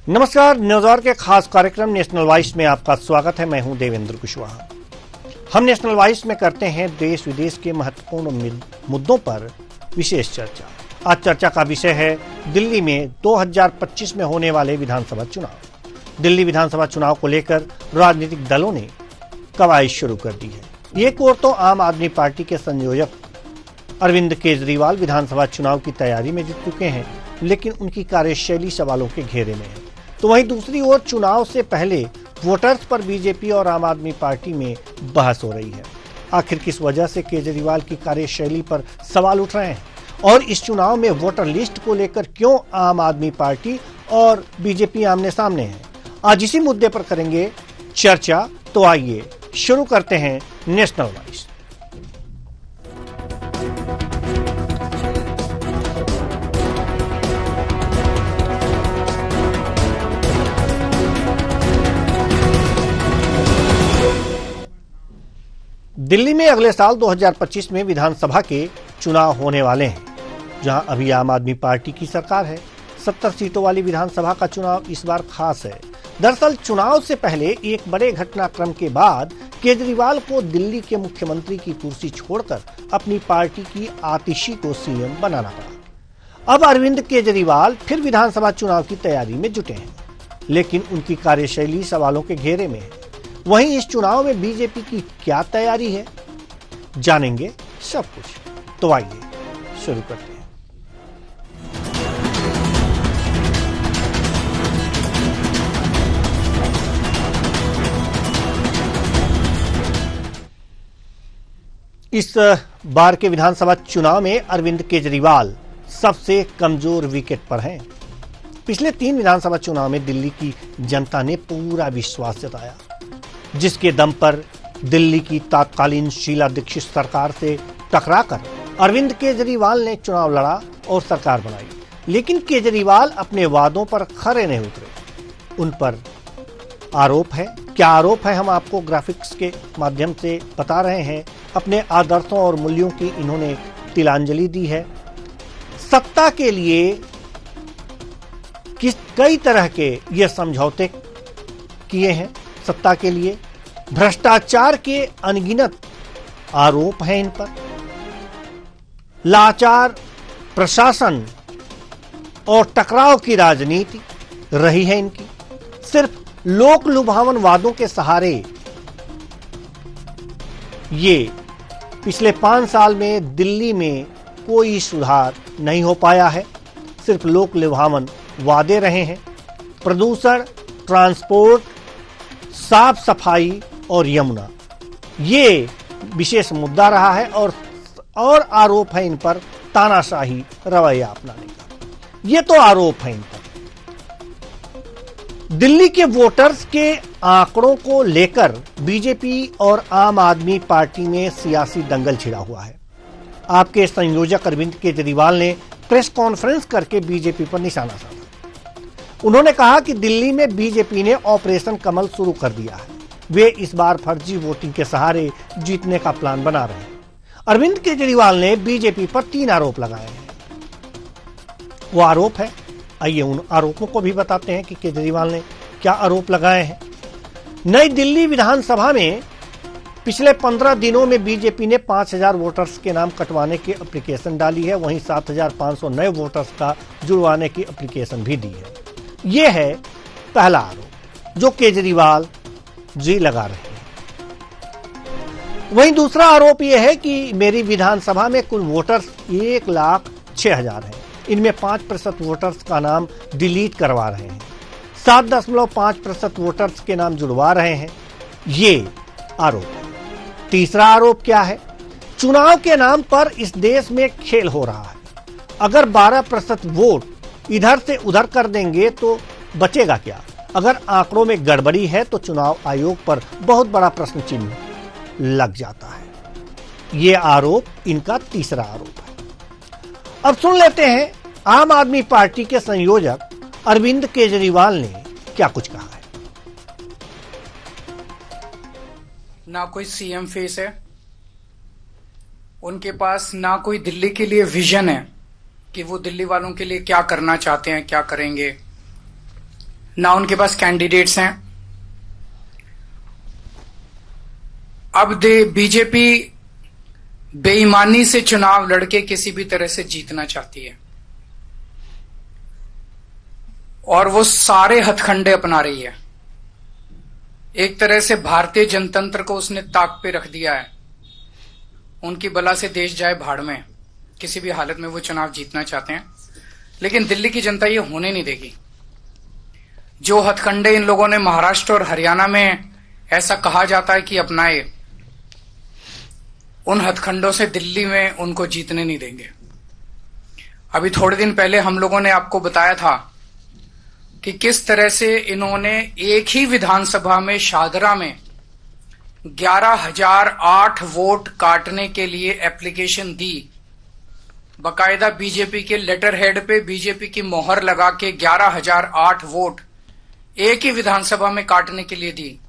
नमस्कार, news our के खास कार्यक्रम नेशनल वॉइस में आपका स्वागत है। मैं हूं देवेंद्र कुशवाहा। हम नेशनल वॉइस में करते हैं देश विदेश के महत्वपूर्ण मुद्दों पर विशेष चर्चा। आज चर्चा का विषय है दिल्ली में 2025 में होने वाले विधानसभा चुनाव। दिल्ली विधानसभा चुनाव को लेकर राजनीतिक दलों ने कवायद शुरू कर दी है। एक ओर तो आम आदमी पार्टी के संयोजक अरविंद केजरीवाल विधानसभा चुनाव की तैयारी में जुट चुके हैं, लेकिन उनकी कार्यशैली सवालों के घेरे में है। तो वहीं दूसरी ओर चुनाव से पहले वोटर्स पर बीजेपी और आम आदमी पार्टी में बहस हो रही है। आखिर किस वजह से केजरीवाल की कार्यशैली पर सवाल उठ रहे हैं और इस चुनाव में वोटर लिस्ट को लेकर क्यों आम आदमी पार्टी और बीजेपी आमने सामने है, आज इसी मुद्दे पर करेंगे चर्चा। तो आइए शुरू करते हैं नेशनल वॉइस। दिल्ली में अगले साल 2025 में विधानसभा के चुनाव होने वाले हैं, जहां अभी आम आदमी पार्टी की सरकार है। 70 सीटों वाली विधानसभा का चुनाव इस बार खास है। दरअसल चुनाव से पहले एक बड़े घटनाक्रम के बाद केजरीवाल को दिल्ली के मुख्यमंत्री की कुर्सी छोड़कर अपनी पार्टी की आतिशी को सीएम बनाना पड़ा। अब अरविंद केजरीवाल फिर विधानसभा चुनाव की तैयारी में जुटे हैं, लेकिन उनकी कार्यशैली सवालों के घेरे में है। वहीं इस चुनाव में बीजेपी की क्या तैयारी है, जानेंगे सब कुछ। तो आइए शुरू करते हैं। इस बार के विधानसभा चुनाव में अरविंद केजरीवाल सबसे कमजोर विकेट पर हैं। पिछले 3 विधानसभा चुनाव में दिल्ली की जनता ने पूरा विश्वास जताया, जिसके दम पर दिल्ली की तत्कालीन शीला दीक्षित सरकार से टकराकर अरविंद केजरीवाल ने चुनाव लड़ा और सरकार बनाई। लेकिन केजरीवाल अपने वादों पर खरे नहीं उतरे। उन पर आरोप है। क्या आरोप है, हम आपको ग्राफिक्स के माध्यम से बता रहे हैं। अपने आदर्शों और मूल्यों की इन्होंने तिलांजलि दी है। सत्ता के लिए कई तरह के ये समझौते किए हैं। सत्ता के लिए भ्रष्टाचार के अनगिनत आरोप हैं इन पर। लाचार प्रशासन और टकराव की राजनीति रही है इनकी। सिर्फ लोक लुभावन वादों के सहारे ये पिछले 5 साल में दिल्ली में कोई सुधार नहीं हो पाया है। सिर्फ लोक लुभावन वादे रहे हैं। प्रदूषण, ट्रांसपोर्ट, साफ सफाई और यमुना, ये विशेष मुद्दा रहा है और आरोप है इन पर तानाशाही रवैया अपनाने का। ये तो आरोप है इन पर। दिल्ली के वोटर्स के आंकड़ों को लेकर बीजेपी और आम आदमी पार्टी में सियासी दंगल छिड़ा हुआ है। आपके संयोजक अरविंद केजरीवाल ने प्रेस कॉन्फ्रेंस करके बीजेपी पर निशाना साधा। उन्होंने कहा कि दिल्ली में बीजेपी ने ऑपरेशन कमल शुरू कर दिया है। वे इस बार फर्जी वोटिंग के सहारे जीतने का प्लान बना रहे हैं। अरविंद केजरीवाल ने बीजेपी पर 3 आरोप लगाए हैं। वो आरोप है, आइए उन आरोपों को भी बताते हैं कि केजरीवाल ने क्या आरोप लगाए हैं। नई दिल्ली विधानसभा में पिछले 15 दिनों में बीजेपी ने 5000 वोटर्स के नाम कटवाने की एप्लीकेशन डाली है। वहीं 7500 नए वोटर्स का जुड़वाने की एप्लीकेशन भी दी है। यह है पहला आरोप जो केजरीवाल जी लगा रहे हैं। वहीं दूसरा आरोप यह है कि मेरी विधानसभा में कुल वोटर्स 1,06,000 हैं। इनमें 5% वोटर्स का नाम डिलीट करवा रहे हैं। 7.5% वोटर्स के नाम जुड़वा रहे हैं। ये आरोप है। तीसरा आरोप क्या है? चुनाव के नाम पर इस देश में खेल हो रहा है। अगर 12% वोट इधर से उधर कर देंगे तो बचेगा क्या? अगर आंकड़ों में गड़बड़ी है तो चुनाव आयोग पर बहुत बड़ा प्रश्न चिन्ह लग जाता है। यह आरोप इनका तीसरा आरोप है। अब सुन लेते हैं आम आदमी पार्टी के संयोजक अरविंद केजरीवाल ने क्या कुछ कहा है। ना कोई सीएम फेस है, उनके पास ना कोई दिल्ली के लिए विजन है कि वो दिल्ली वालों के लिए क्या करना चाहते हैं, क्या करेंगे। ना उनके पास कैंडिडेट्स हैं। अब बीजेपी बेईमानी से चुनाव लड़के किसी भी तरह से जीतना चाहती है और वो सारे हथकंडे अपना रही है। एक तरह से भारतीय जनतंत्र को उसने ताक पे रख दिया है। उनकी बला से देश जाए भाड़ में, किसी भी हालत में वो चुनाव जीतना चाहते हैं, लेकिन दिल्ली की जनता ये होने नहीं देगी। जो हथकंडे इन लोगों ने महाराष्ट्र और हरियाणा में ऐसा कहा जाता है कि अपनाए, उन हथकंडों से दिल्ली में उनको जीतने नहीं देंगे। अभी थोड़े दिन पहले हम लोगों ने आपको बताया था कि किस तरह से इन्होंने एक ही विधानसभा में शादरा में 11,008 वोट काटने के लिए एप्लीकेशन दी। बकायदा बीजेपी के लेटर हेड पे बीजेपी की मोहर लगा के 11,008 वोट एक ही विधानसभा में काटने के लिए दी।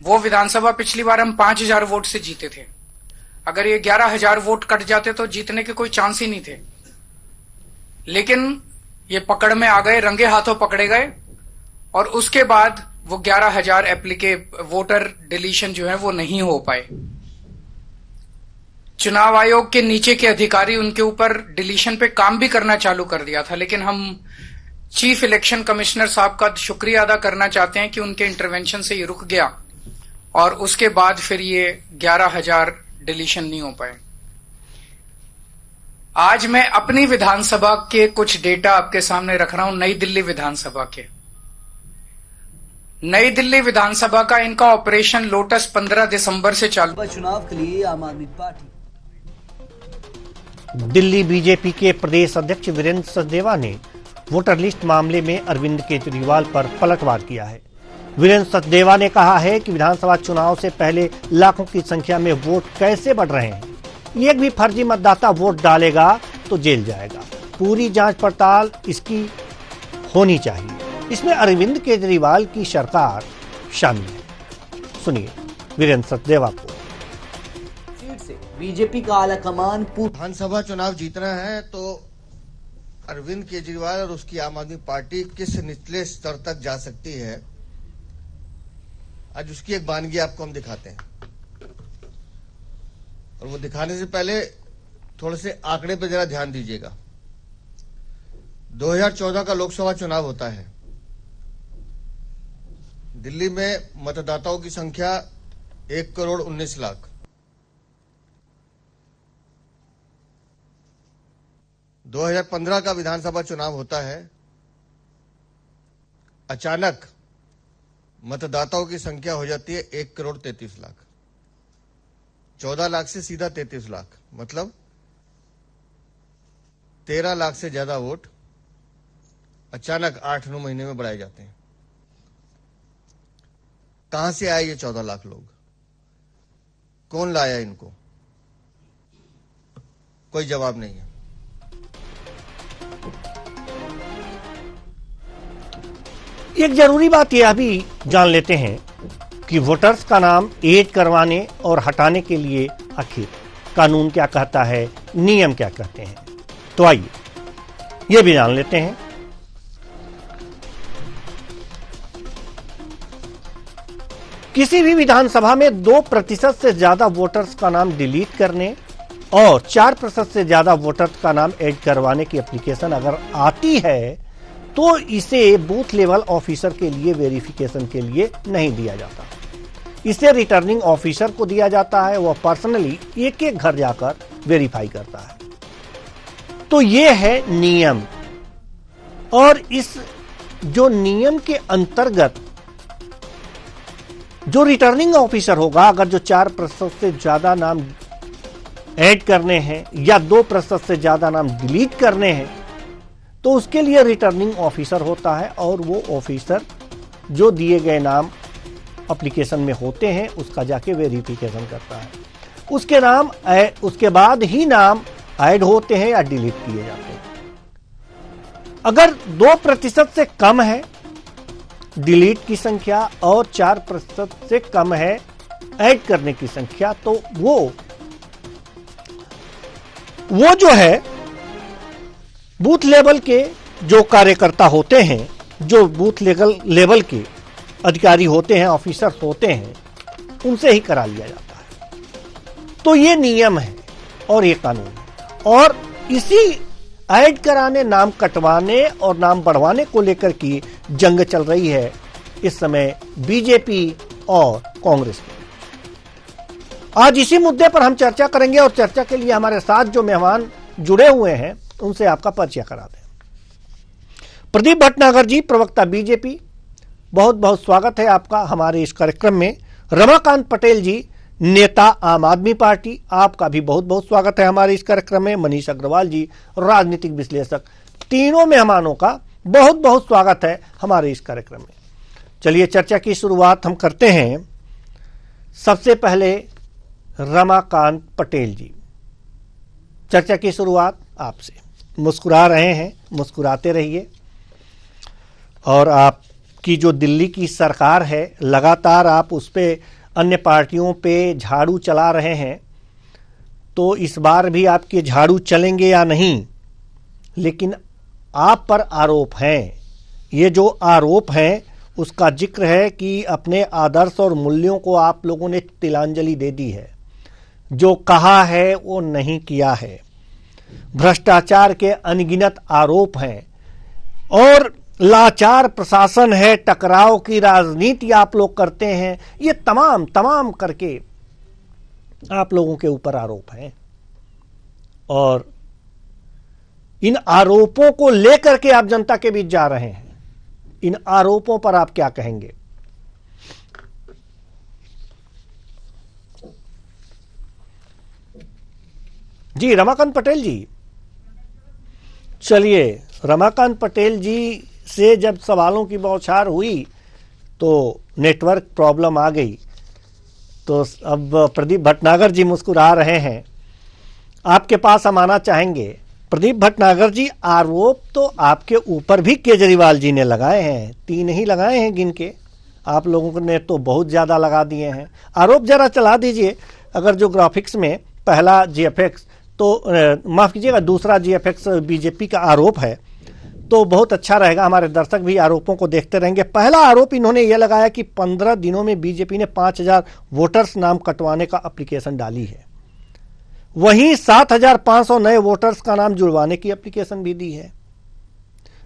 वो विधानसभा पिछली बार हम 5,000 वोट से जीते थे। अगर ये 11,000 वोट कट जाते तो जीतने के कोई चांस ही नहीं थे, लेकिन ये पकड़ में आ गए, रंगे हाथों पकड़े गए और उसके बाद वो 11,000 वोटर डिलीशन जो है वो नहीं हो पाए। चुनाव आयोग के नीचे के अधिकारी उनके ऊपर डिलीशन पे काम भी करना चालू कर दिया था, लेकिन हम चीफ इलेक्शन कमिश्नर साहब का शुक्रिया अदा करना चाहते हैं कि उनके इंटरवेंशन से ये रुक गया और उसके बाद फिर ये 11,000 डिलीशन नहीं हो पाए। आज मैं अपनी विधानसभा के कुछ डेटा आपके सामने रख रहा हूं। नई दिल्ली विधानसभा के, नई दिल्ली विधानसभा का इनका ऑपरेशन लोटस 15 दिसंबर से चालू। चुनाव के लिए आम आदमी पार्टी। दिल्ली बीजेपी के प्रदेश अध्यक्ष वीरेंद्र सचदेवा ने वोटर लिस्ट मामले में अरविंद केजरीवाल पर पलटवार किया है। वीरेंद्र सचदेवा ने कहा है कि विधानसभा चुनाव से पहले लाखों की संख्या में वोट कैसे बढ़ रहे हैं। एक भी फर्जी मतदाता वोट डालेगा तो जेल जाएगा। पूरी जांच पड़ताल इसकी होनी चाहिए। इसमें अरविंद केजरीवाल की सरकार शामिल है। सुनिए वीरेंद्र सचदेवा को। सीट से बीजेपी का आला कमान विधानसभा चुनाव जीतना है तो अरविंद केजरीवाल और उसकी आम आदमी पार्टी किस निचले स्तर तक जा सकती है, आज उसकी एक वानगी आपको हम दिखाते हैं। और वो दिखाने से पहले थोड़े से आंकड़े पर जरा ध्यान दीजिएगा। 2014 का लोकसभा चुनाव होता है। दिल्ली में मतदाताओं की संख्या 1,19 लाख। 2015 का विधानसभा चुनाव होता है। अचानक मतदाताओं की संख्या हो जाती है 1,33 लाख। 14 लाख से सीधा 33 लाख, मतलब 13 लाख से ज्यादा वोट अचानक 8-9 महीने में बढ़ाए जाते हैं। कहां से आए ये 14 लाख लोग? कौन लाया इनको? कोई जवाब नहीं है। एक जरूरी बात यह भी जान लेते हैं कि वोटर्स का नाम ऐड करवाने और हटाने के लिए आखिर कानून क्या कहता है, नियम क्या कहते हैं। तो आइए यह भी जान लेते हैं। किसी भी विधानसभा में 2% से ज्यादा वोटर्स का नाम डिलीट करने और 4% से ज्यादा वोटर्स का नाम ऐड करवाने की एप्लीकेशन अगर आती है तो इसे बूथ लेवल ऑफिसर के लिए वेरिफिकेशन के लिए नहीं दिया जाता। इसे रिटर्निंग ऑफिसर को दिया जाता है। वह पर्सनली एक एक घर जाकर वेरीफाई करता है। तो यह है नियम। और इस जो नियम के अंतर्गत जो रिटर्निंग ऑफिसर होगा, अगर जो 4% से ज्यादा नाम ऐड करने हैं या 2% से ज्यादा नाम डिलीट करने हैं, तो उसके लिए रिटर्निंग ऑफिसर होता है और वो ऑफिसर जो दिए गए नाम एप्लीकेशन में होते हैं उसका जाके वेरिफिकेशन करता है। उसके बाद ही नाम ऐड होते हैं या डिलीट किए जाते हैं। अगर 2% से कम है डिलीट की संख्या और 4% से कम है ऐड करने की संख्या, तो वो जो है बूथ लेवल के जो कार्यकर्ता होते हैं जो बूथ लेवल के अधिकारी होते हैं, ऑफिसर्स होते हैं, उनसे ही करा लिया जाता है। तो ये नियम है और ये कानून है। और इसी ऐड कराने, नाम कटवाने और नाम बढ़वाने को लेकर की जंग चल रही है इस समय बीजेपी और कांग्रेस में। आज इसी मुद्दे पर हम चर्चा करेंगे और चर्चा के लिए हमारे साथ जो मेहमान जुड़े हुए हैं उनसे आपका परिचय करा दें। प्रदीप भटनागर जी, प्रवक्ता बीजेपी, बहुत बहुत स्वागत है आपका हमारे इस कार्यक्रम में। रमाकांत पटेल जी, नेता आम आदमी पार्टी, आपका भी बहुत बहुत स्वागत है हमारे इस कार्यक्रम में। मनीष अग्रवाल जी, राजनीतिक विश्लेषक, तीनों मेहमानों का बहुत बहुत स्वागत है हमारे इस कार्यक्रम में। चलिए चर्चा की शुरुआत हम करते हैं। सबसे पहले रमाकांत पटेल जी, चर्चा की शुरुआत आपसे। मुस्कुरा रहे हैं, मुस्कुराते रहिए। और आपकी जो दिल्ली की सरकार है, लगातार आप उस पे अन्य पार्टियों पे झाड़ू चला रहे हैं, तो इस बार भी आपके झाड़ू चलेंगे या नहीं, लेकिन आप पर आरोप हैं। ये जो आरोप हैं उसका जिक्र है कि अपने आदर्श और मूल्यों को आप लोगों ने तिलांजलि दे दी है, जो कहा है वो नहीं किया है। भ्रष्टाचार के अनगिनत आरोप हैं और लाचार प्रशासन है, टकराव की राजनीति आप लोग करते हैं। ये तमाम करके आप लोगों के ऊपर आरोप हैं और इन आरोपों को लेकर के आप जनता के बीच जा रहे हैं। इन आरोपों पर आप क्या कहेंगे? जी रमाकांत पटेल जी, चलिए रमाकांत पटेल जी से जब सवालों की बौछार हुई तो नेटवर्क प्रॉब्लम आ गई, तो अब प्रदीप भटनागर जी मुस्कुरा रहे हैं, आपके पास हम आना चाहेंगे। प्रदीप भटनागर जी, आरोप तो आपके ऊपर भी केजरीवाल जी ने लगाए हैं, 3 ही लगाए हैं गिन के, आप लोगों ने तो बहुत ज़्यादा लगा दिए हैं। आरोप जरा चला दीजिए। अगर जो ग्राफिक्स में पहला जीएफएक्स, तो माफ़ कीजिएगा, दूसरा जीएफएक्स बीजेपी का आरोप है, तो बहुत अच्छा रहेगा, हमारे दर्शक भी आरोपों को देखते रहेंगे। पहला आरोप इन्होंने यह लगाया कि 15 दिनों में बीजेपी ने 5000 वोटर्स नाम कटवाने का एप्लीकेशन डाली है। वहीं 7500 नए वोटर्स का नाम जुड़वाने की एप्लीकेशन भी दी है।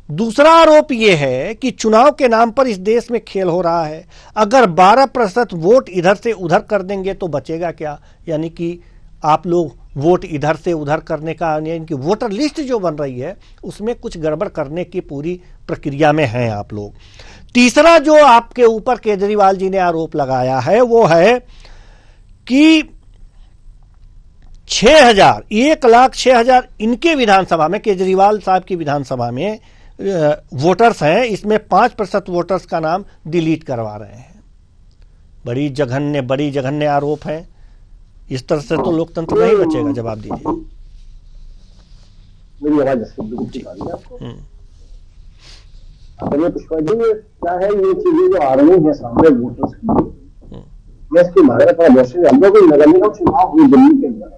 दूसरा आरोप यह है कि चुनाव के नाम पर इस देश में खेल हो रहा है। अगर 12% वोट इधर से उधर कर देंगे तो बचेगा क्या? यानी कि आप लोग वोट इधर से उधर करने का, यानी कि वोटर लिस्ट जो बन रही है उसमें कुछ गड़बड़ करने की पूरी प्रक्रिया में हैं आप लोग। तीसरा जो आपके ऊपर केजरीवाल जी ने आरोप लगाया है वो है कि 1,06,000 इनके विधानसभा में, केजरीवाल साहब की विधानसभा में वोटर्स हैं, इसमें 5% वोटर्स का नाम डिलीट करवा रहे हैं। बड़ी जघन्य आरोप हैं। इस तरह से तो लोकतंत्र नहीं बचेगा। जवाब दीजिए। मेरी आवाज बिल्कुल आ रही है आपको? अगर ये पुष्पा जी, क्या है ये चीजें जो आ रही है सामने वोटर्स की, मैं इसके बारे में थोड़ा दर्शक, हम लोग नगर निगम चुनाव हुई दिल्ली के अंदर,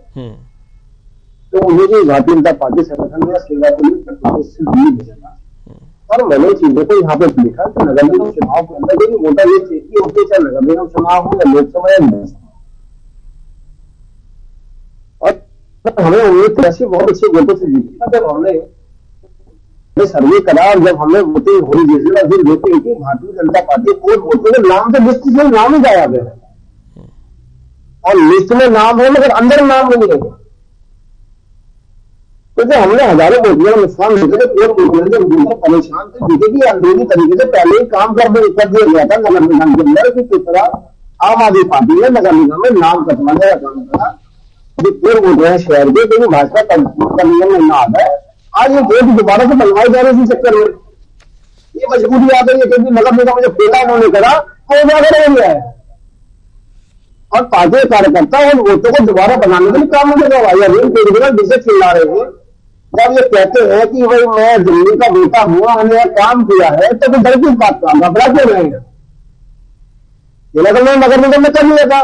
तो मुझे जो भारतीय जनता पार्टी संगठन ने सेवा पुलिस से दिल्ली भेजा था, और मैंने चीजों को यहाँ पे लिखा कि नगर निगम चुनाव के अंदर जो वोटर ये चाहिए होते, चाहे नगर निगम चुनाव हो या लोकसभा या विधानसभा, हमें उम्मीद थी ऐसी बहुत अच्छे वोटों से जीती था। जब हमने सर्वे करा और जब हमने वोटिंग हुई, जिस दिन फिर देखे कि भारतीय जनता पार्टी को वोटों के नाम से लिस्ट में नाम ही गाया गया है, और लिस्ट में नाम है मगर अंदर नाम नहीं है। तो जो हमने हजारों वोटियों में नुकसान देखे थे, वोटर परेशान थे, जीते कि अंदरूनी तरीके से पहले ही काम कर दिया गया था नगर निगम के अंदर कि किस तरह आम आदमी पार्टी ने नगर निगम में नाम कटवाने का काम करा। जो वोट हैं शहर के, क्योंकि भाजपा का नियम में ना आता है, आज ये वोट दोबारा से बनवाए जा रहे इसी चक्कर में। ये मजबूरी आ गई है क्योंकि नगर निगम में जो फेला उन्होंने करा वो उजागर हो गया है, और पार्टी कार्यकर्ता उन वोटों को दोबारा बनाने के लिए काम नहीं कर रहा है। केजरीवाल जिसे चिल्ला रहे हैं, जब ये कहते हैं कि भाई मैं दिल्ली का बेटा हुआ, मैंने यह काम किया है, तो डर किस बात का, घबरा क्यों रहे हैं? नगर निगम में कर लिया था।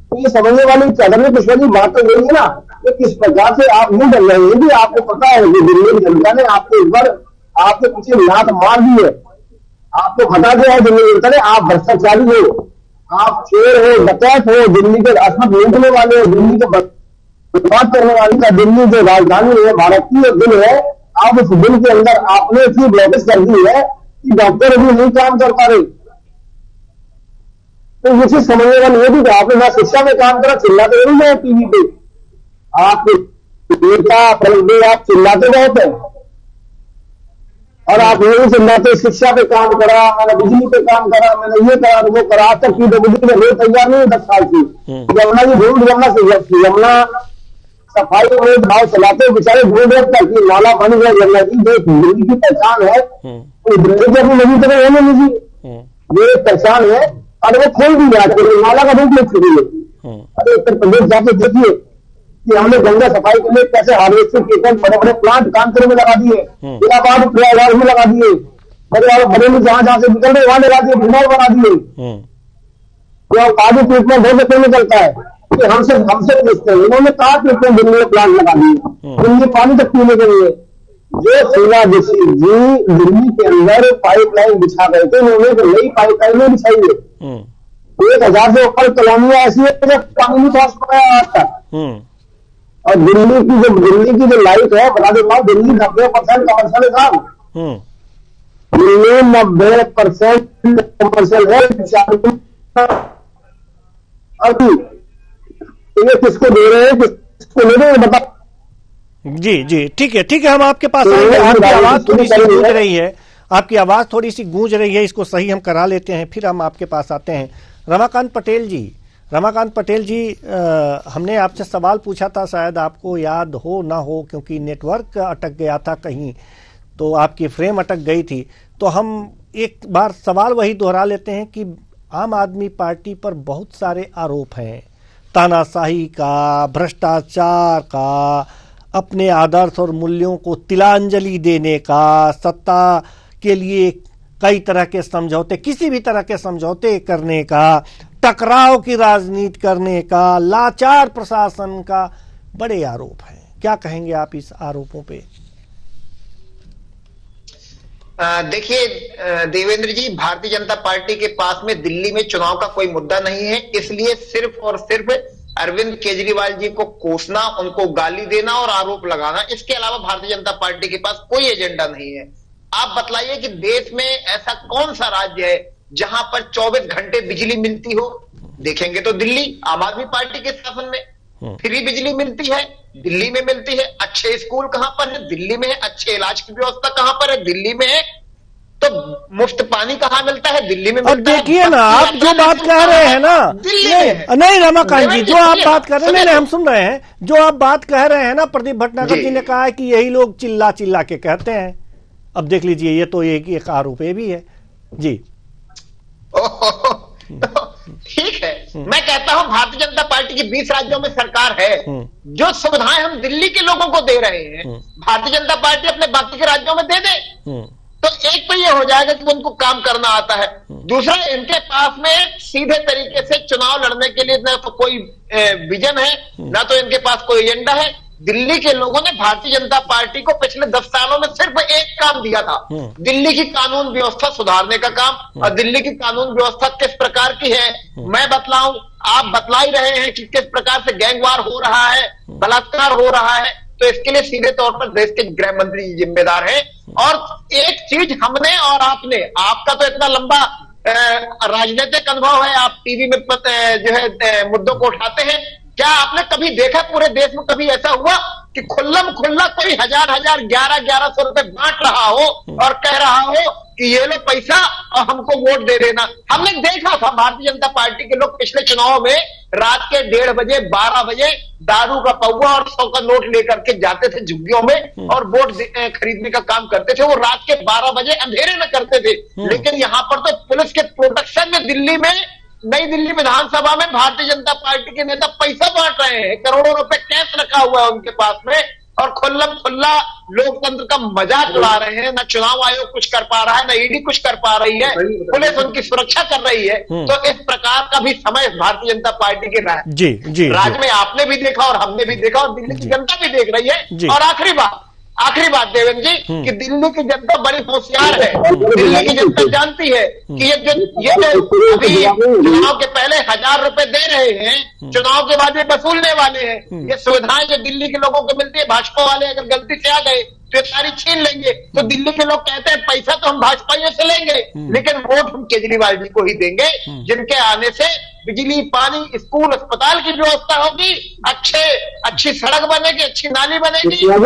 तो ये समझने वाली चढ़ने पुष्पा जी बात तो यही है ना कि किस प्रकार से आप मुंह डल रहे हैं कि आपको पता है कि दिल्ली की जनता ने आपको इस बार आपके पीछे लात मार दी है, आपको हटा दिया है दिल्ली में, आप भ्रष्टाचारी हो, आप चोर हो, डकैत हो, दिल्ली के असमत लूटने वाले हो, दिल्ली को बर्बाद करने वाली का दिल्ली जो राजधानी है, भारत की दिल है, आप उस दिल के अंदर आपने इतनी ब्लॉकेज कर दी है कि डॉक्टर भी नहीं काम कर पा रहे। तो ये चीज समझने वाली ये भी आपने ना शिक्षा में काम करा, चिल्लाते नहीं गए टीवी पे, आप नेता प्रमुख आप चिल्लाते बहुत है, और आप यही चिल्लाते शिक्षा पे काम करा, मैंने बिजली पे काम करा, मैंने ये करा वो करा, आज तक पीडब्ल्यूडी में रेट तैयार नहीं 10 साल की। यमुना जी ढूंढ यमुना सफाई में भाव चलाते बेचारे ढूंढ तक नाला बन गया यमुना जी, जो दिल्ली की पहचान है, तो दिल्ली की अपनी नदी तो है नहीं जी, ये पहचान है, और वो खोल दी जाती नाला का रूप ले छुड़ी है। अरे उत्तर प्रदेश जाके देखिए कि हमने गंगा सफाई के लिए कैसे हार्वेस्टिंग के बड़े बड़े प्लांट कानपुर में लगा दिए, इलाहाबाद प्रयागराज में लगा दिए, बड़े में जहां जहां से निकल रहे वहां लगा दिए, भीमार बना दिए, पानी ट्रीटमेंट बहुत से निकलता है कि हमसे पूछते हैं, इन्होंने कहा ट्रीटमेंट दिल्ली में प्लांट लगा दिए, दिल्ली पानी तक पीने के लिए। जो शीला दीक्षित जी दिल्ली के अंदर पाइपलाइन बिछा गए थे, उन्होंने तो नई पाइपलाइन नहीं बिछाई है, 1000 से ऊपर कॉलोनियां ऐसी है जब पानी नहीं पहुंच पाया आज तक। और दिल्ली की जो लाइट है, बता देता हूँ, दिल्ली 90% कमर्शियल है साहब, दिल्ली 90% कमर्शियल है। अभी ये किसको दे रहे हैं, किसको ले रहे हैं बता। जी ठीक है, हम आपके पास आएंगे। आपकी आवाज थोड़ी सी गूंज रही है, आपकी आवाज थोड़ी सी गूंज रही है, इसको सही हम करा लेते हैं, फिर हम आपके पास आते हैं। रमाकांत पटेल जी, हमने आपसे सवाल पूछा था, शायद आपको याद हो ना हो, क्योंकि नेटवर्क अटक गया था कहीं, तो आपकी फ्रेम अटक गई थी, तो हम एक बार सवाल वही दोहरा लेते हैं कि आम आदमी पार्टी पर बहुत सारे आरोप हैं, तानाशाही का, भ्रष्टाचार का, अपने आदर्श और मूल्यों को तिलांजलि देने का, सत्ता के लिए कई तरह के समझौते, किसी भी तरह के समझौते करने का, टकराव की राजनीति करने का, लाचार प्रशासन का, बड़े आरोप हैं। क्या कहेंगे आप इस आरोपों पे? देखिए देवेंद्र जी, भारतीय जनता पार्टी के पास में दिल्ली में चुनाव का कोई मुद्दा नहीं है, इसलिए सिर्फ और सिर्फ अरविंद केजरीवाल जी को कोसना, उनको गाली देना और आरोप लगाना, इसके अलावा भारतीय जनता पार्टी के पास कोई एजेंडा नहीं है। आप बतलाइए कि देश में ऐसा कौन सा राज्य है जहां पर 24 घंटे बिजली मिलती हो? देखेंगे तो दिल्ली, आम आदमी पार्टी के शासन में फ्री बिजली मिलती है, दिल्ली में मिलती है। अच्छे स्कूल कहां पर है? दिल्ली में है। अच्छे इलाज की व्यवस्था कहां पर है? दिल्ली में है। तो मुफ्त पानी कहां मिलता है? दिल्ली में मिलता है। अब देखिए ना, आप जो बात कह रहे हैं ना, नहीं रमाकांत जी, जो आप बात कर रहे हैं, हम सुन रहे हैं, जो आप बात कह रहे हैं ना, प्रदीप भटनागर जी ने कहा है कि यही लोग चिल्ला चिल्ला के कहते हैं। अब देख लीजिए, ये तो एक आरोप भी है जी। ठीक है, मैं कहता हूं भारतीय जनता पार्टी की 20 राज्यों में सरकार है, जो सुविधाएं हम दिल्ली के लोगों को दे रहे हैं भारतीय जनता पार्टी अपने बाकी के राज्यों में दे दे, तो एक तो ये हो जाएगा कि उनको काम करना आता है। दूसरा, इनके पास में सीधे तरीके से चुनाव लड़ने के लिए ना तो कोई विजन है, ना तो इनके पास कोई एजेंडा है। दिल्ली के लोगों ने भारतीय जनता पार्टी को पिछले 10 सालों में सिर्फ एक काम दिया था, दिल्ली की कानून व्यवस्था सुधारने का काम। और दिल्ली की कानून व्यवस्था किस प्रकार की है मैं बतलाऊं, आप बतला ही रहे हैं कि किस प्रकार से गैंगवार हो रहा है, बलात्कार हो रहा है, तो इसके लिए सीधे तौर पर देश के गृह मंत्री जिम्मेदार हैं। और एक चीज हमने और आपने, आपका तो इतना लंबा राजनीतिक अनुभव है, आप टीवी में जो है मुद्दों को उठाते हैं। क्या आपने कभी देखा पूरे देश में कभी ऐसा हुआ कि खुल्लम खुल्ला कोई 1000 1100 रुपए बांट रहा हो और कह रहा हो कि ये लो पैसा और हमको वोट दे देना? हमने देखा था भारतीय जनता पार्टी के लोग पिछले चुनाव में रात के 1:30 बजे 12 बजे दारू का पौवा और 100 का नोट लेकर के जाते थे झुग्गियों में और वोट खरीदने का काम करते थे। वो रात के 12 बजे अंधेरे में करते थे, लेकिन यहां पर तो पुलिस के प्रोटेक्शन में दिल्ली में, नई दिल्ली विधानसभा में भारतीय जनता पार्टी के नेता पैसा बांट रहे हैं, करोड़ों रुपए कैश रखा हुआ है उनके पास में, और खुल्लम खुल्ला लोकतंत्र का मजाक उड़ा रहे हैं। ना चुनाव आयोग कुछ कर पा रहा है, ना ईडी कुछ कर पा रही है, पुलिस उनकी सुरक्षा कर रही है। तो इस प्रकार का भी समय भारतीय जनता पार्टी के राज्य में आपने भी देखा और हमने भी देखा और दिल्ली की जनता भी देख रही है। और आखिरी बात, आखिरी बात देवेंद्र जी कि दिल्ली की जनता बड़ी होशियार है। दिल्ली की जनता जानती है कि ये जो अभी चुनाव के पहले 1000 रुपए दे रहे हैं, चुनाव के बाद ये वसूलने वाले हैं। ये सुविधाएं जो दिल्ली के लोगों को मिलती है, भाजपा वाले अगर गलती से आ गए तो ये सारी छीन लेंगे। तो दिल्ली के लोग कहते हैं पैसा तो हम भाजपाइयों से लेंगे, लेकिन वोट हम केजरीवाल जी को ही देंगे, जिनके आने से बिजली, पानी, स्कूल, अस्पताल की व्यवस्था होगी, अच्छी सड़क बनेगी, अच्छी नाली बनेगी। जो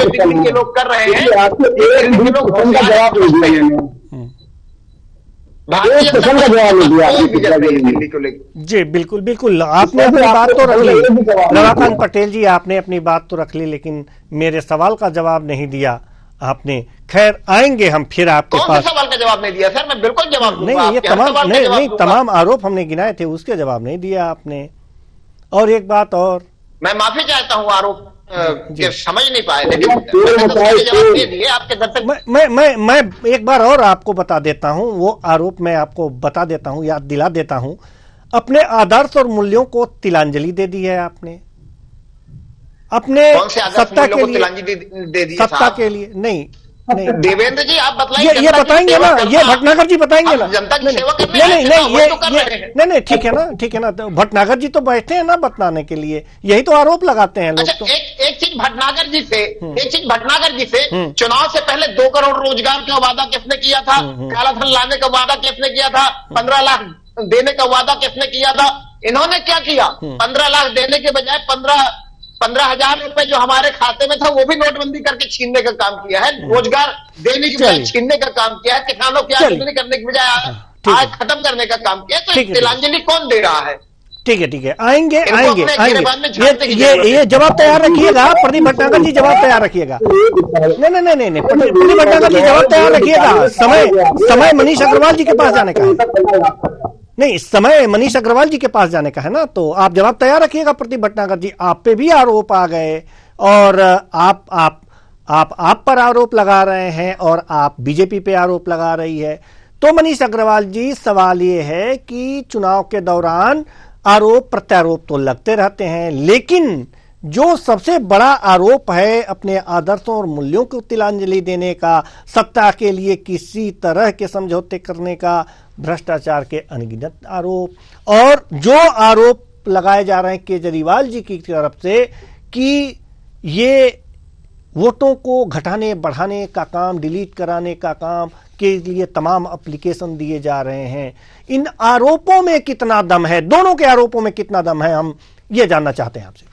दिल्ली के लोग कर रहे हैं, दिल्ली के लोग दिल्ली को लेकर। जी बिल्कुल बिल्कुल, आपने अपनी बात तो रख ली रमाकांत पटेल जी, आपने अपनी बात तो रख ली, लेकिन मेरे सवाल का जवाब नहीं दिया आपने। खैर आएंगे हम फिर आपके पास। कौन से सवाल का जवाब नहीं दिया सर? मैं बिल्कुल जवाब दूंगा। नहीं, ये तमाम आरोप हमने गिनाए थे, उसके जवाब नहीं दिया आपने। और एक बात और, मैं माफी चाहता हूँ आरोप समझ नहीं पाए, लेकिन जवाब दे दिए आपके दर्शक। मैं एक बार और आपको बता देता हूं, वो आरोप मैं आपको बता देता हूं, याद दिला देता हूं। अपने आदर्श और मूल्यों को तिलांजलि दे दी है आपने, अपने सत्ता के लिए, सत्ता के लिए नहीं। देवेंद्र जी आप बताइए, ये बताएंगे ना, ये भटनागर जी बताएंगे ना। जनता की सेवा करने नहीं, ठीक है ना, तो भटनागर जी तो बैठे हैं ना बतलाने के लिए, यही तो आरोप लगाते हैं लोग। अच्छा, तो एक चीज भटनागर जी से चुनाव से पहले 2 करोड़ रोजगार का वादा किसने किया था? काला धन लाने का वादा किसने किया था? 15 लाख देने का वादा किसने किया था? इन्होंने क्या किया? 15 लाख देने के बजाय 15,000 रुपए जो हमारे खाते में था वो भी नोटबंदी करके छीनने का काम किया है। रोजगार देने की बजाय छीनने का काम किया है। किसानों की आमदनी करने की बजाय आज खत्म करने का काम किया। तो तिलांजलि कौन दे रहा है? ठीक है, आएंगे। ये जवाब तैयार रखिएगा, प्रदीप भटनागर जी जवाब तैयार रखिएगा। नहीं, प्रदीप भटनागर जी जवाब तैयार रखिएगा। समय मनीष अग्रवाल जी के पास जाने का है। नहीं, समय मनीष अग्रवाल जी के पास जाने का है ना, तो आप जवाब तैयार रखिएगा। प्रदीप भटनागर जी, आप पे भी आरोप आ गए और आप पर आरोप लगा रहे हैं और आप बीजेपी पे आरोप लगा रही है। तो मनीष अग्रवाल जी, सवाल ये है कि चुनाव के दौरान आरोप प्रत्यारोप तो लगते रहते हैं, लेकिन जो सबसे बड़ा आरोप है अपने आदर्शों और मूल्यों को तिलांजलि देने का, सत्ता के लिए किसी तरह के समझौते करने का, भ्रष्टाचार के अनगिनत आरोप, और जो आरोप लगाए जा रहे हैं केजरीवाल जी की तरफ से कि ये वोटों को घटाने बढ़ाने का काम, डिलीट कराने का काम के लिए तमाम एप्लीकेशन दिए जा रहे हैं, इन आरोपों में कितना दम है? दोनों के आरोपों में कितना दम है, हम ये जानना चाहते हैं आपसे।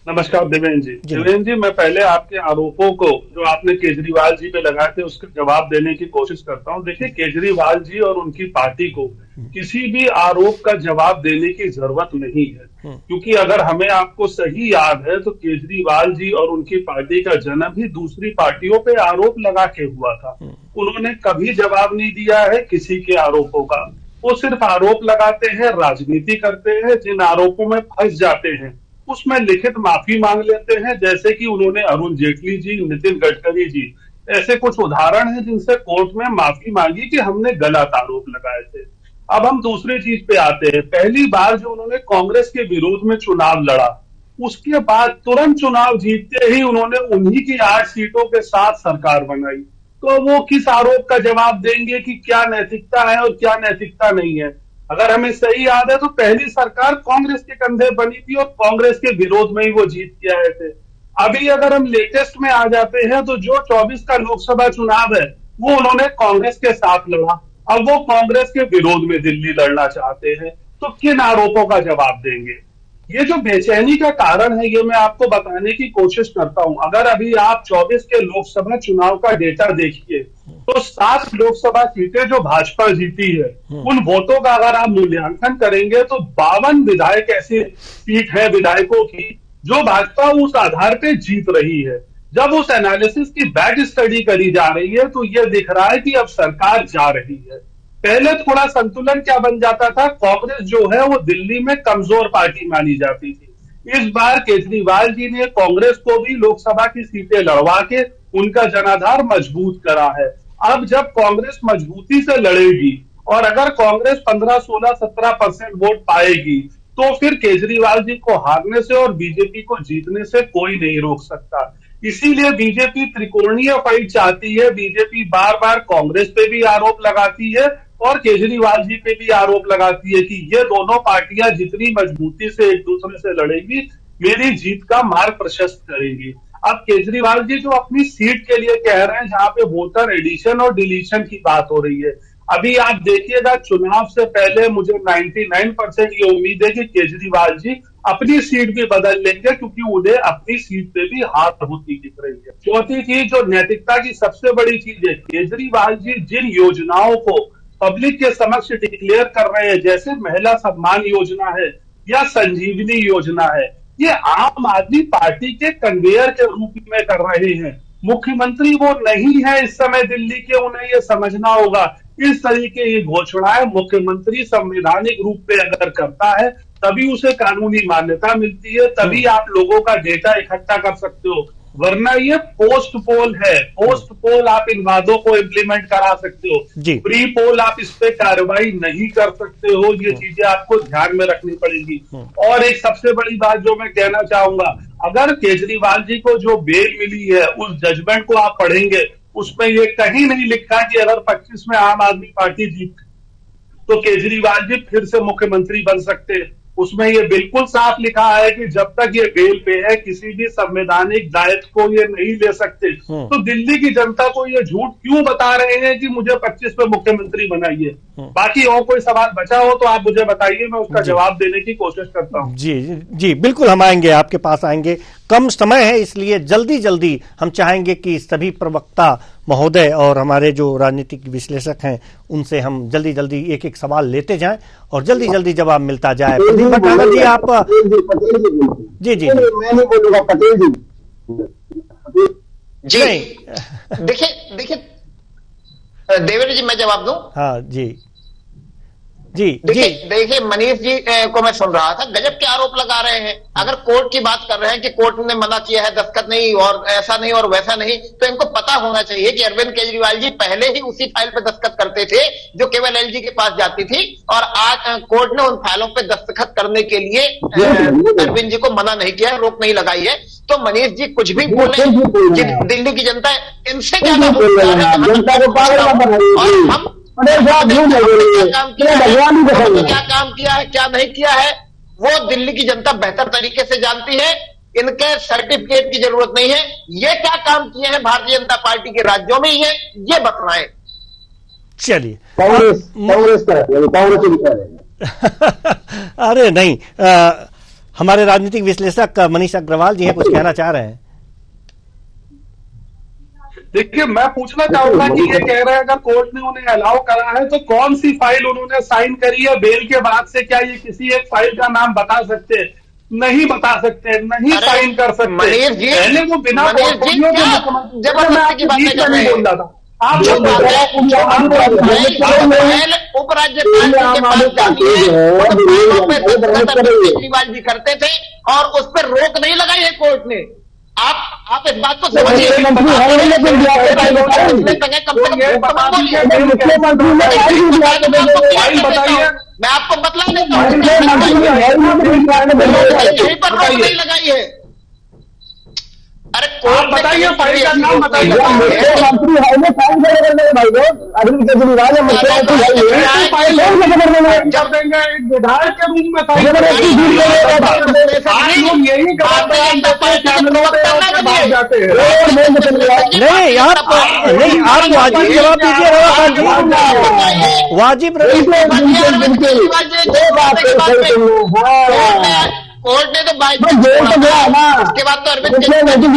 नमस्कार देवेंद्र जी, मैं पहले आपके आरोपों को जो आपने केजरीवाल जी पे लगाए थे उसका जवाब देने की कोशिश करता हूं। देखिए, केजरीवाल जी और उनकी पार्टी को किसी भी आरोप का जवाब देने की जरूरत नहीं है, क्योंकि अगर हमें आपको सही याद है तो केजरीवाल जी और उनकी पार्टी का जन्म ही दूसरी पार्टियों पे आरोप लगा के हुआ था। उन्होंने कभी जवाब नहीं दिया है किसी के आरोपों का। वो सिर्फ आरोप लगाते हैं, राजनीति करते हैं, जिन आरोपों में फंस जाते हैं उसमें लिखित माफी मांग लेते हैं, जैसे कि उन्होंने अरुण जेटली जी, नितिन गडकरी जी, ऐसे कुछ उदाहरण हैं जिनसे कोर्ट में माफी मांगी कि हमने गलत आरोप लगाए थे। अब हम दूसरी चीज पे आते हैं। पहली बार जो उन्होंने कांग्रेस के विरोध में चुनाव लड़ा, उसके बाद तुरंत चुनाव जीतते ही उन्होंने उन्हीं की 8 सीटों के साथ सरकार बनाई। तो वो किस आरोप का जवाब देंगे कि क्या नैतिकता है और क्या नैतिकता नहीं है? अगर हमें सही याद है तो पहली सरकार कांग्रेस के कंधे बनी थी और कांग्रेस के विरोध में ही वो जीत के आए थे। अभी अगर हम लेटेस्ट में आ जाते हैं तो जो 24 का लोकसभा चुनाव है वो उन्होंने कांग्रेस के साथ लड़ा, अब वो कांग्रेस के विरोध में दिल्ली लड़ना चाहते हैं। तो किन आरोपों का जवाब देंगे? ये जो बेचैनी का कारण है ये मैं आपको बताने की कोशिश करता हूं। अगर अभी आप 24 के लोकसभा चुनाव का डेटा देखिए तो 7 लोकसभा सीटें जो भाजपा जीती है, उन वोटों का अगर आप मूल्यांकन करेंगे तो 52 विधायक ऐसी सीट है विधायकों की जो भाजपा उस आधार पे जीत रही है। जब उस एनालिसिस की बैक स्टडी करी जा रही है तो यह दिख रहा है कि अब सरकार जा रही है। पहले थोड़ा संतुलन क्या बन जाता था, कांग्रेस जो है वो दिल्ली में कमजोर पार्टी मानी जाती थी। इस बार केजरीवाल जी ने कांग्रेस को भी लोकसभा की सीटें लड़वा के उनका जनाधार मजबूत करा है। अब जब कांग्रेस मजबूती से लड़ेगी और अगर कांग्रेस 15, 16, 17% वोट पाएगी तो फिर केजरीवाल जी को हारने से और बीजेपी को जीतने से कोई नहीं रोक सकता। इसीलिए बीजेपी त्रिकोणीय फाइट चाहती है। बीजेपी बार बार कांग्रेस पे भी आरोप लगाती है और केजरीवाल जी पे भी आरोप लगाती है कि ये दोनों पार्टियां जितनी मजबूती से एक दूसरे से लड़ेंगी, मेरी जीत का मार्ग प्रशस्त करेंगी। अब केजरीवाल जी जो अपनी सीट के लिए कह रहे हैं, जहां पे वोटर एडिशन और डिलीशन की बात हो रही है, अभी आप देखिएगा चुनाव से पहले मुझे 99% ये उम्मीद है कि केजरीवाल जी अपनी सीट भी बदल लेंगे, क्योंकि उन्हें अपनी सीट पे भी हार होती दिख रही है। चौथी चीज, जो नैतिकता की सबसे बड़ी चीज है, केजरीवाल जी जिन योजनाओं को पब्लिक के समक्ष डिक्लेयर कर रहे हैं, जैसे महिला सम्मान योजना है या संजीवनी योजना है, ये आम आदमी पार्टी के कन्वेयर के रूप में कर रहे हैं। मुख्यमंत्री वो नहीं है इस समय दिल्ली के, उन्हें ये समझना होगा। इस तरीके की घोषणाएं मुख्यमंत्री संवैधानिक रूप पे अगर करता है, तभी उसे कानूनी मान्यता मिलती है, तभी आप लोगों का डेटा इकट्ठा कर सकते हो। वरना ये पोस्ट पोल है। पोस्ट पोल आप इन वादों को इम्प्लीमेंट करा सकते हो, प्री पोल आप इस पे कार्रवाई नहीं कर सकते हो। ये चीजें आपको ध्यान में रखनी पड़ेगी। और एक सबसे बड़ी बात जो मैं कहना चाहूंगा, अगर केजरीवाल जी को जो बेल मिली है, उस जजमेंट को आप पढ़ेंगे, उसमें ये कहीं नहीं लिखा कि अगर 25 में आम आदमी पार्टी जीत तो केजरीवाल जी फिर से मुख्यमंत्री बन सकते हैं। उसमें ये बिल्कुल साफ लिखा है कि जब तक ये बेल पे है, किसी भी संवैधानिक दायित्व को ये नहीं ले सकते। तो दिल्ली की जनता को ये झूठ क्यों बता रहे हैं कि मुझे 25 पे मुख्यमंत्री बनाइए? बाकी और कोई सवाल बचा हो तो आप मुझे बताइए, मैं उसका जवाब देने की कोशिश करता हूँ। जी बिल्कुल, हम आएंगे, आपके पास आएंगे। कम समय है, इसलिए जल्दी जल्दी हम चाहेंगे कि सभी प्रवक्ता महोदय और हमारे जो राजनीतिक विश्लेषक हैं, उनसे हम जल्दी जल्दी एक एक सवाल लेते जाएं और जल्दी जल्दी जवाब मिलता जाए। प्रदीप भटनागर जी, आप जी जी मैं नहीं बोलूंगा, पटेल जी जी देखिए देवेंद्र जी, मैं जवाब दूं? हाँ जी जी देखिए मनीष जी को मैं सुन रहा था, गजब के आरोप लगा रहे हैं। अगर कोर्ट की बात कर रहे हैं कि कोर्ट ने मना किया है, दस्तखत नहीं और ऐसा नहीं और वैसा नहीं, तो इनको पता होना चाहिए कि अरविंद केजरीवाल जी पहले ही उसी फाइल पे दस्तखत करते थे जो केवल एलजी के पास जाती थी, और आज कोर्ट ने उन फाइलों पे दस्तखत करने के लिए अरविंद जी को मना नहीं किया है, रोक नहीं लगाई है। तो मनीष जी कुछ भी बोले, दिल्ली की जनता इनसे ज्यादा क्या काम किया है क्या नहीं किया है वो दिल्ली की जनता बेहतर तरीके से जानती है। इनके सर्टिफिकेट की जरूरत नहीं है। ये क्या काम किए हैं भारतीय जनता पार्टी के राज्यों में, ये बताएं। चलिए, कांग्रेस अरे नहीं, हमारे राजनीतिक विश्लेषक मनीष अग्रवाल जी हैं, कुछ कहना चाह रहे हैं। देखिए, मैं पूछना चाहूंगा कि ये कह रहे हैं अगर कोर्ट ने उन्हें अलाउ करा है तो कौन सी फाइल उन्होंने साइन करी है बेल के बाद से? क्या ये किसी एक फाइल का नाम बता सकते? नहीं बता सकते, नहीं साइन कर सकते। पहले वो बिना पोर्टफोलियो के मुख्यमंत्री की बातें कर रहे हैं। आप केजरीवाल जी करते थे और उस पर रोक नहीं लगाई है कोर्ट ने। आप इस बात को समझिए। मैं आपको बतला देता हूँ, यहीं पर रोक नहीं लगाई है। अरे कोर्ट बताइए, फाइल का नाम बताइए। मुख्यमंत्री है ना, साइन करने भाई लोग, अरविंद केजरीवाल मुख्यमंत्री है, जब देंगे एक विधायक के रूप में फाइल जाते हैं। नहीं, आप वाजिब जवाब दीजिए, वाजिब कोर्ट ने तो बाइक उसके बाद तो अरविंद मुख्यमंत्री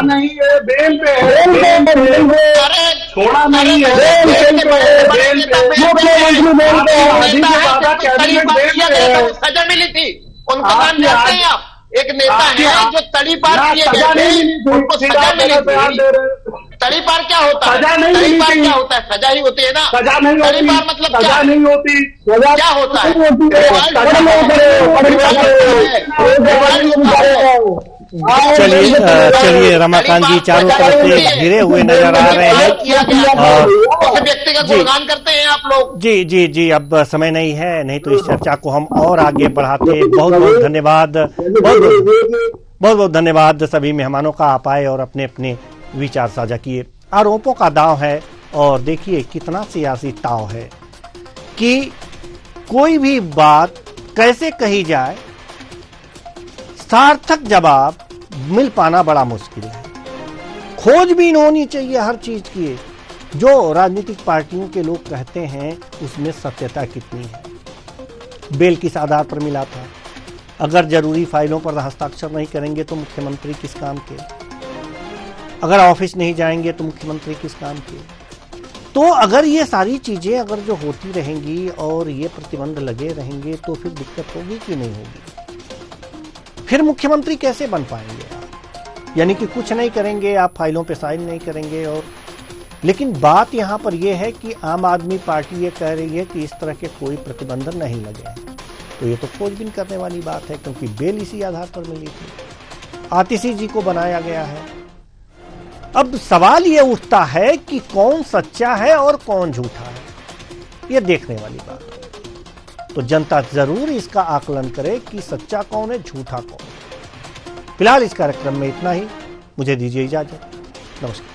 नहीं है, बेल पे छोड़ा नहीं है, सजा मिली थी उनको। नाम जानते हैं आप? एक नेता है जो तड़ी पार किए गए थे, उनको सजा मिली थी। तड़ी पार क्या होता है? तड़ी पार क्या होता है? सजा ही होती है ना। सजा नहीं होती। तड़ी पार मतलब सजा नहीं होती। क्या होता है? चलिए रमाकांत जी चारों तरफ से घिरे हुए नजर आ रहे हैं और व्यक्ति का गुणगान करते हैं आप लोग। जी अब समय नहीं है, नहीं तो इस चर्चा को हम और आगे बढ़ाते। बहुत बहुत धन्यवाद, बहुत धन्यवाद सभी मेहमानों का, आप आए और अपने अपने विचार साझा किए। आरोपों का दांव है और देखिए कितना सियासी ताव है कि कोई भी बात कैसे कही जाए, सार्थक जवाब मिल पाना बड़ा मुश्किल है। खोजबीन होनी चाहिए हर चीज की। जो राजनीतिक पार्टियों के लोग कहते हैं उसमें सत्यता कितनी है। बेल किस आधार पर मिला था? अगर जरूरी फाइलों पर हस्ताक्षर नहीं करेंगे तो मुख्यमंत्री किस काम के? अगर ऑफिस नहीं जाएंगे तो मुख्यमंत्री किस काम के? तो अगर ये सारी चीजें अगर जो होती रहेंगी और ये प्रतिबंध लगे रहेंगे तो फिर दिक्कत होगी कि नहीं होगी? फिर मुख्यमंत्री कैसे बन पाएंगे आप? यानी कि कुछ नहीं करेंगे, आप फाइलों पे साइन नहीं करेंगे। और लेकिन बात यहां पर यह है कि आम आदमी पार्टी ये कह रही है कि इस तरह के कोई प्रतिबंध नहीं लगे हैं, तो ये तो खोजबीन करने वाली बात है, क्योंकि बेल इसी आधार पर मिली थी। आतिशी जी को बनाया गया है। अब सवाल ये उठता है कि कौन सच्चा है और कौन झूठा है, ये देखने वाली बात है। तो जनता जरूर इसका आकलन करे कि सच्चा कौन है, झूठा कौन है। फिलहाल इस कार्यक्रम में इतना ही, मुझे दीजिए इजाजत, नमस्कार।